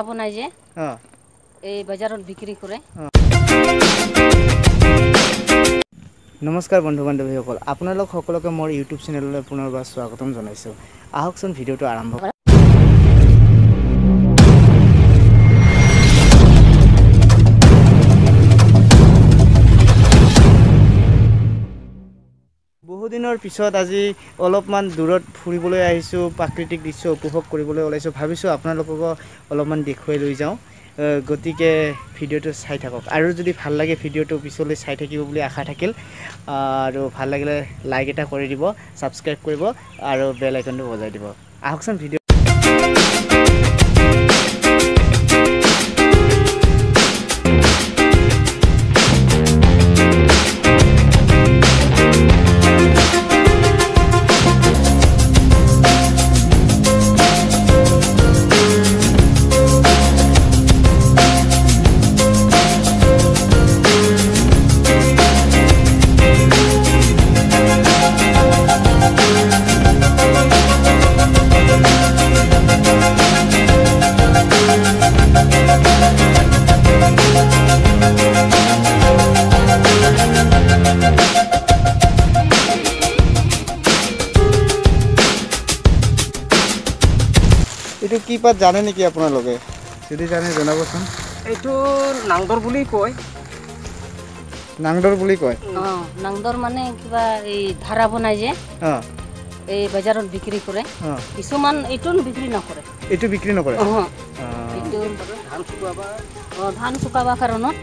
বনাই যে এই বাজাৰত বিক্ৰী কৰে। নমস্কাৰ বন্ধু বান্ধৱীসকল, আপোনালোক সকলোকে মোৰ ইউটিউব চেনেললৈ পুনৰবাৰ স্বাগতম জনাইছোঁ। আহকচোন ভিডিঅ'টো আৰম্ভ কৰোঁ। বহুদিনৰ পিছত আজি অলপমান দূৰত ফুৰিবলৈ আহিছোঁ, প্ৰাকৃতিক দৃশ্য উপভোগ কৰিবলৈ ওলাইছোঁ। ভাবিছোঁ আপোনালোককো অলপমান দেখুৱাই লৈ যাওঁ, গতিকে ভিডিঅ'টো চাই থাকক। আৰু যদি ভাল লাগে ভিডিঅ'টো পিছলৈ চাই থাকিব বুলি আশা থাকিল। আৰু ভাল লাগিলে লাইক এটা কৰি দিব, ছাবস্ক্ৰাইব কৰিব আৰু বেল আইকনটো বজাই দিব। আহকচোন ভিডিঅ' এইটো কি পাত জানে নেকি আপোনালোকে? যদি জানে জনাবচোন। এইটো নাংদৰ বুলি কয়। নাংদৰ বুলি কয়? নাংদৰ মানে কিবা এই ধাৰা বনাই যে এই বাজাৰত বিক্ৰী কৰে। কিছুমান এইটো বিক্ৰী নকৰে। এইটো বিক্ৰী নকৰে? এইটো ধান শুকাবা কাৰণত।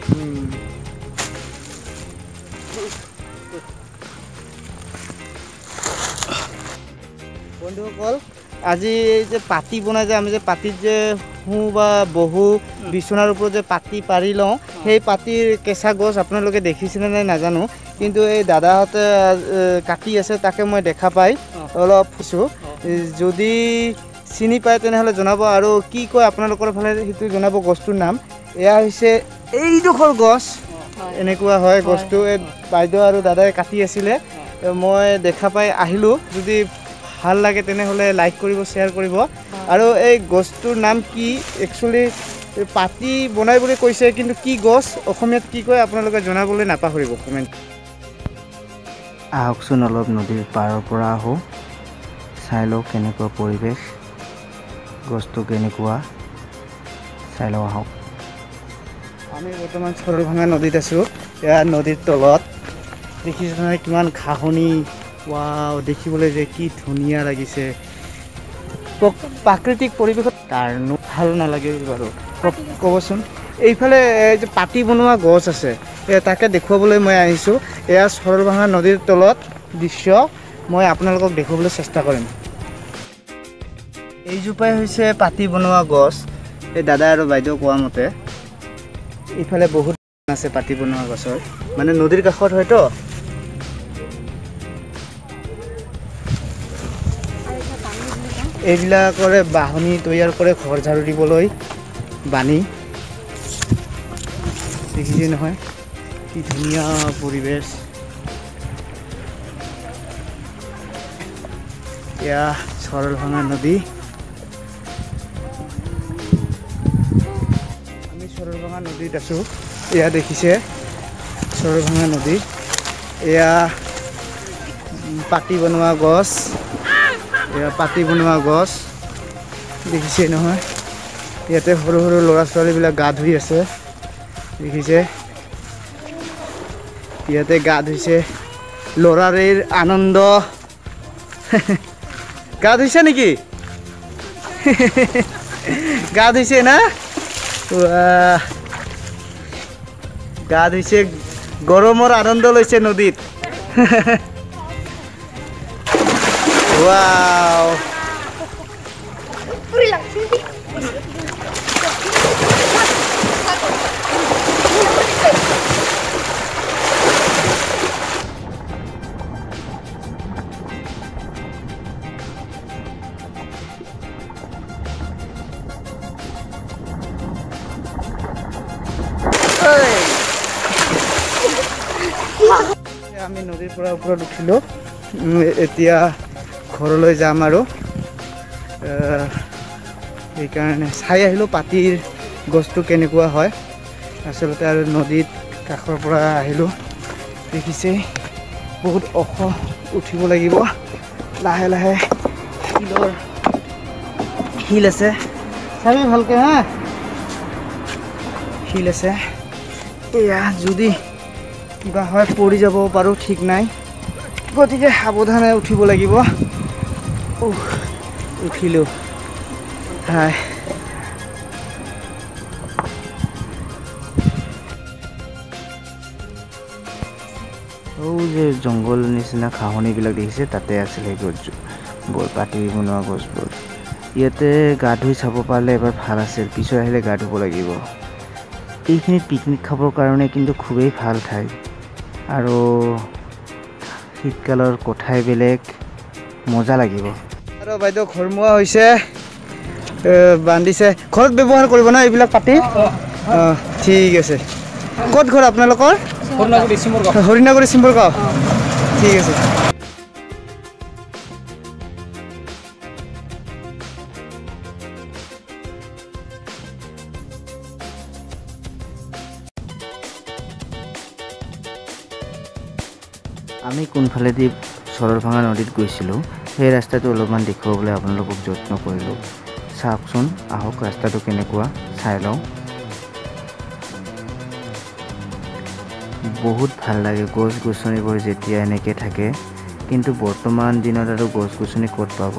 বন্ধুসকল, আজি এই যে পাতি বনাই যে আমি যে পাতিত যে শু বা বহু বিচনাৰ ওপৰত যে পাতি পাৰি লওঁ, সেই পাতিৰ কেঁচা গছ আপোনালোকে দেখিছেনে নাই নাজানো, কিন্তু এই দাদাহঁতে কাটি আছে, তাকে মই দেখা পাই অলপ খুছোঁ। যদি চিনি পায় তেনেহ'লে জনাব, আৰু কি কয় আপোনালোকৰ ফালে সেইটো জনাব। গছটোৰ নাম এয়া হৈছে এইডোখৰ গছ, এনেকুৱা হয় গছটো। এই বাইদেউ আৰু দাদাই কাটি আছিলে, মই দেখা পাই আহিলোঁ। যদি ভাল লাগে তেনেহ'লে লাইক কৰিব, শ্বেয়াৰ কৰিব। আৰু এই গছটোৰ নাম কি, একচুৱেলি পাতি বনাই বুলি কৈছে, কিন্তু কি গছ অসমীয়াত কি কয় আপোনালোকে জনাবলৈ নাপাহৰিব কমেণ্ট। আহকচোন অলপ নদীৰ পাৰৰ পৰা আহোঁ, চাই লওঁ কেনেকুৱা পৰিৱেশ, গছটো কেনেকুৱা, চাই লওঁ আহক। আমি বৰ্তমান চৰলভাঙা নদীত আছোঁ। এয়া নদীৰ তলত দেখিছোঁ নহয় কিমান ঘাঁহনি। ৱাও, দেখিবলৈ যে কি ধুনীয়া লাগিছে। প্ৰাকৃতিক পৰিৱেশত তাৰনো ভাল নালাগে বাৰু, ক'বচোন। এইফালে এই যে পাতি বনোৱা গছ আছে, তাকে দেখুৱাবলৈ মই আহিছোঁ। এয়া চৰলভাঙা নদীৰ তলত দৃশ্য, মই আপোনালোকক দেখুৱাবলৈ চেষ্টা কৰিম। এইজোপাই হৈছে পাতি বনোৱা গছ, এই দাদা আৰু বাইদেউ কোৱা মতে। এইফালে বহুত আছে পাতি বনোৱা গছৰ, মানে নদীৰ কাষত হয়তো। এইবিলাকৰে বাহনি তৈয়াৰ কৰে ঘৰ ঝাৰু দিবলৈ, বানি। দেখিছে নহয় কি ধুনীয়া পৰিৱেশ। এয়া চৰলভাঙা নদী। আমি চৰলভাঙা নদীত আছোঁ। এয়া দেখিছে চৰলভাঙা নদী। এয়া পাতি বনোৱা গছ, এয়া পাতি বনোৱা গছ দেখিছে নহয়। ইয়াতে সৰু সৰু ল'ৰা ছোৱালীবিলাক গা ধুই আছে, দেখিছে। ইয়াতে গা ধুইছে, ল'ৰাৰে আনন্দ। গা ধুইছে নেকি? গা ধুইছে না? গা ধুইছে, গৰমৰ আনন্দ লৈছে নদীত। ৱাও, আমি নদীৰ পৰা ওপৰত উঠিলোঁ। এতিয়া ঘৰলৈ যাম আৰু সেইকাৰণে চাই আহিলোঁ পাতিৰ গছটো কেনেকুৱা হয় আচলতে আৰু নদীত কাষৰ পৰা আহিলোঁ দেখিছে বহুত ওখ উঠিব লাগিব লাহে লাহে শিল আছে চাবি ভালকৈ হা শিল আছে এয়া যদি কিবা হয় পৰি যাব পাৰোঁ ঠিক নাই গতিকে সাৱধানে উঠিব লাগিব উঠিলোঁ হাই যে জংঘল নিচিনা ঘাঁহনিবিলাক দেখিছে তাতে আছিলে গছবোৰ পাতি বনোৱা গছবোৰ ইয়াতে গা ধুই চাব পাৰিলে এবাৰ ভাল আছিল পিছত আহিলে গা ধুব লাগিব এইখিনিত পিকনিক খাবৰ কাৰণে কিন্তু খুবেই ভাল ঠাই আৰু শীতকালৰ কথাই বেলেগ মজা লাগিব আৰু বাইদেউ ঘৰমুৱা হৈছে বান্ধিছে ঘৰত ব্যৱহাৰ কৰিব না এইবিলাক পাতি ঠিক আছে ক'ত ঘৰ আপোনালোকৰ হৰিণাগুৰি চিম্বৰগাঁও ঠিক আছে আমি কোনফালেদি চৰলভাঙা নদীত গৈছিলোঁ সেই ৰাস্তাটো অলপমান দেখুৱাবলৈ আপোনালোকক যত্ন কৰিলোঁ চাওকচোন আহক ৰাস্তাটো কেনেকুৱা চাই লওঁ বহুত ভাল লাগে গছ গছনিবোৰ যেতিয়া এনেকৈ থাকে কিন্তু বৰ্তমান দিনত আৰু গছ গছনি ক'ত পাব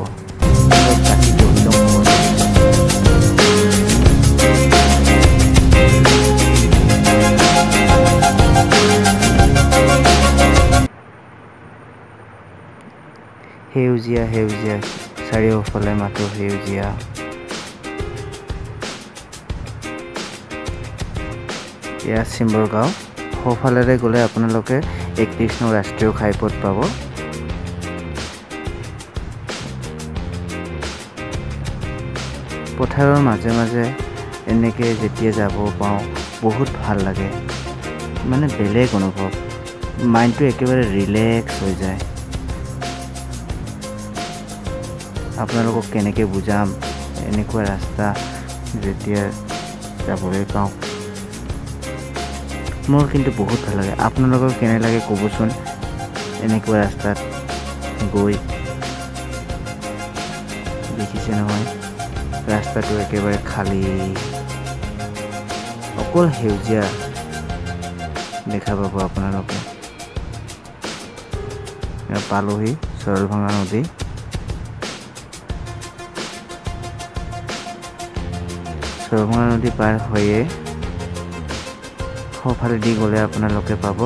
সেউজীয়া সেউজীয়া চাৰিওফালে মাথো সেউজীয়া এয়া চিম্বৰগাঁও সোঁফালেৰে গ'লে আপোনালোকে 31 নং ৰাষ্ট্ৰীয় ঘাইপথ পাব পথাৰৰ মাজে মাজে এনেকৈ যেতিয়া যাব পাওঁ বহুত ভাল লাগে মানে বেলেগ অনুভৱ মাইণ্ডটো একেবাৰে ৰিলেক্স হৈ যায় আপোনালোকক কেনেকৈ বুজাম এনেকুৱা ৰাস্তা যেতিয়া যাবলৈ পাওঁ মোৰ কিন্তু বহুত ভাল লাগে আপোনালোকৰ কেনে লাগে ক'বচোন এনেকুৱা ৰাস্তাত গৈ দেখিছে নহয় ৰাস্তাটো একেবাৰে খালী অকল সেউজীয়া দেখা পাব আপোনালোকে পালোহি চৰলভাঙা নদী চৰলভাঙা নদী পাৰ হৈয়ে সোঁফালেদি গ'লে আপোনালোকে পাব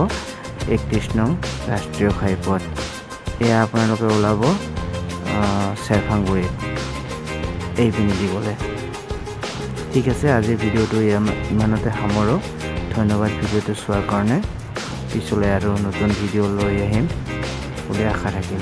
31 নং ৰাষ্ট্ৰীয় ঘাইপথ এয়া আপোনালোকে ওলাব চেৰফাংগুৰিত এইপিনে দি গ'লে ঠিক আছে আজিৰ ভিডিঅ'টো ইমানতে সামৰোঁ ধন্যবাদ ভিডিঅ'টো চোৱাৰ কাৰণে পিছলৈ আৰু নতুন ভিডিঅ' লৈ আহিম বুলি আশা থাকিল